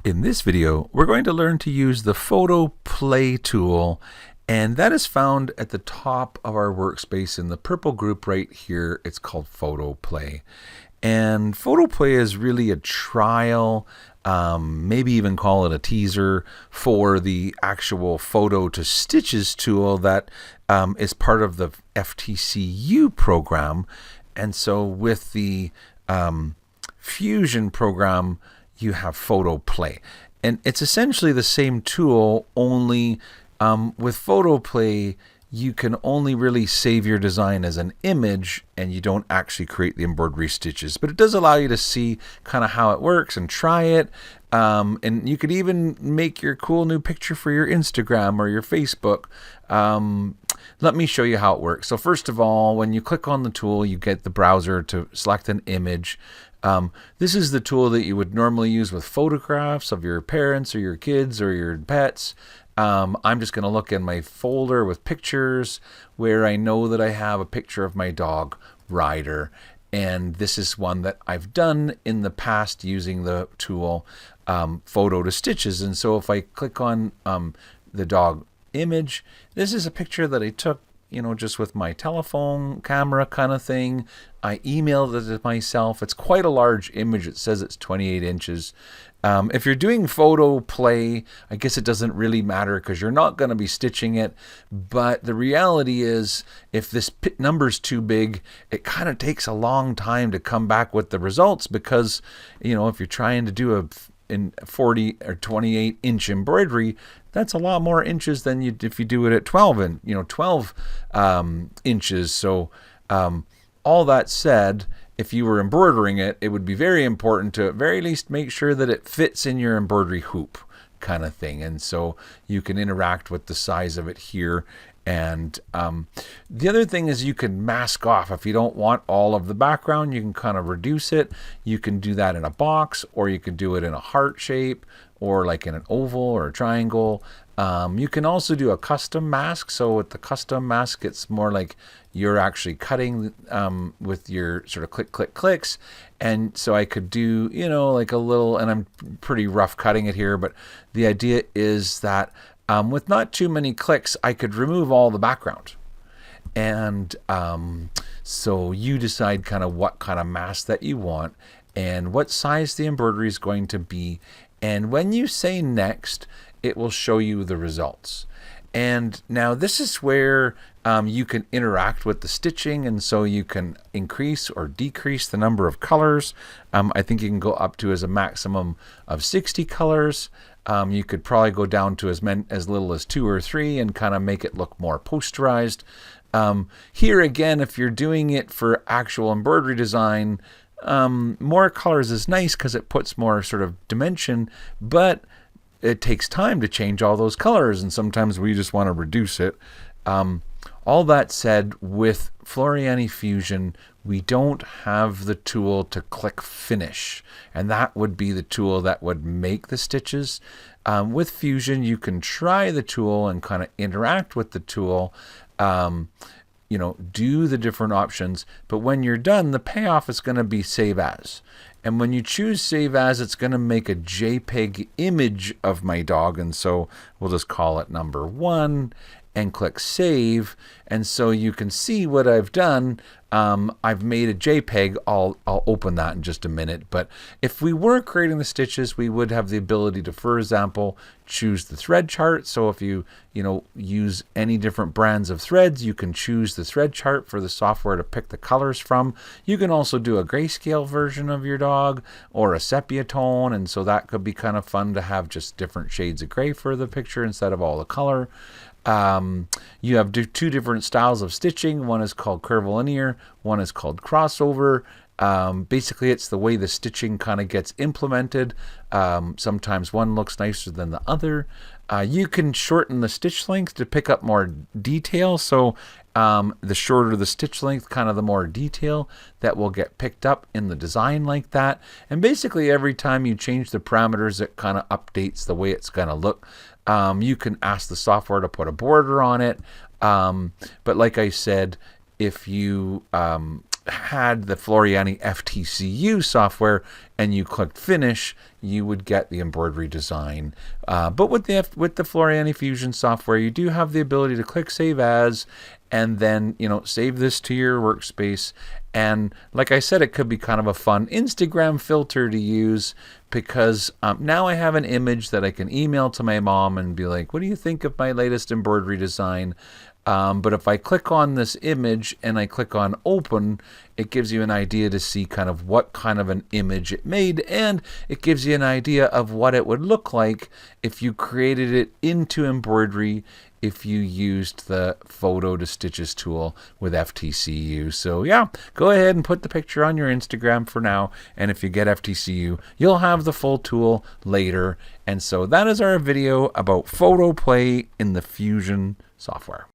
In this video, we're going to learn to use the Photo Play tool, and that is found at the top of our workspace in the purple group right here. It's called Photo Play. And Photo Play is really a trial, maybe even call it a teaser for the actual Photo to Stitches tool that is part of the FTCU program. And so with the Fusion program, you have Photo Play. And it's essentially the same tool, only with Photo Play, you can only really save your design as an image and you don't actually create the embroidery stitches. But it does allow you to see kind of how it works and try it. And you could even make your cool new picture for your Instagram or your Facebook. Let me show you how it works. So first of all, when you click on the tool, you get the browser to select an image. This is the tool that you would normally use with photographs of your parents or your kids or your pets. I'm just going to look in my folder with pictures where I know that I have a picture of my dog, Ryder. And this is one that I've done in the past using the tool Photo to Stitches. And so if I click on the dog image, this is a picture that I took, just with my telephone camera kind of thing. I emailed it to myself. It's quite a large image. It says it's 28 inches. If you're doing Photo Play, I guess it doesn't really matter because you're not going to be stitching it. But the reality is, if this number's too big, it kind of takes a long time to come back with the results because, if you're trying to do in 40 or 28 inch embroidery, that's a lot more inches than if you do it at 12 and 12 inches. So all that said, if you were embroidering it, it would be very important to at very least make sure that it fits in your embroidery hoop kind of thing. And so you can interact with the size of it here. And the other thing is you can mask off. If you don't want all of the background, you can kind of reduce it. You can do that in a box, or you could do it in a heart shape, or like in an oval or a triangle. You can also do a custom mask. So with the custom mask, it's more like you're actually cutting with your sort of clicks. And so I could do, like a little, and I'm pretty rough cutting it here, but the idea is that with not too many clicks, I could remove all the background. And so you decide kind of what kind of mask that you want and what size the embroidery is going to be. And when you say next, it will show you the results. And now this is where you can interact with the stitching, and so you can increase or decrease the number of colors. I think you can go up to as a maximum of 60 colors. You could probably go down to as little as 2 or 3 and kind of make it look more posterized. Here again, if you're doing it for actual embroidery design, more colors is nice because it puts more sort of dimension, but it takes time to change all those colors, and sometimes we just want to reduce it. All that said, with Floriani Fusion, we don't have the tool to click finish, and that would be the tool that would make the stitches. With Fusion, you can try the tool and kind of interact with the tool, do the different options, but when you're done, the payoff is going to be Save As. And when you choose Save As, it's going to make a JPEG image of my dog, and so we'll just call it number 1 and click Save. And so you can see what I've done. I've made a JPEG. I'll open that in just a minute. But if we were creating the stitches, we would have the ability to, for example, choose the thread chart. So if you use any different brands of threads, you can choose the thread chart for the software to pick the colors from. You can also do a grayscale version of your dog or a sepia tone, and so that could be kind of fun to have just different shades of gray for the picture instead of all the color. You have 2 different styles of stitching. One is called curvilinear, one is called crossover. Basically, it's the way the stitching kind of gets implemented. Sometimes one looks nicer than the other. You can shorten the stitch length to pick up more detail. So the shorter the stitch length, kind of the more detail that will get picked up in the design like that. And basically, every time you change the parameters, it kind of updates the way it's going to look. You can ask the software to put a border on it. But like I said, if you had the Floriani FTCU software and you clicked finish, you would get the embroidery design. But with the Floriani Fusion software, you do have the ability to click save as, and then save this to your workspace. And like I said, it could be kind of a fun Instagram filter to use, because now I have an image that I can email to my mom and be like, what do you think of my latest embroidery design? But if I click on this image and I click on open, it gives you an idea to see kind of what kind of an image it made, and it gives you an idea of what it would look like if you created it into embroidery, if you used the photo to stitches tool with FTCU. So yeah, go ahead and put the picture on your Instagram for now, and if you get FTCU, you'll have the full tool later. And so that is our video about photo play in the Fusion software.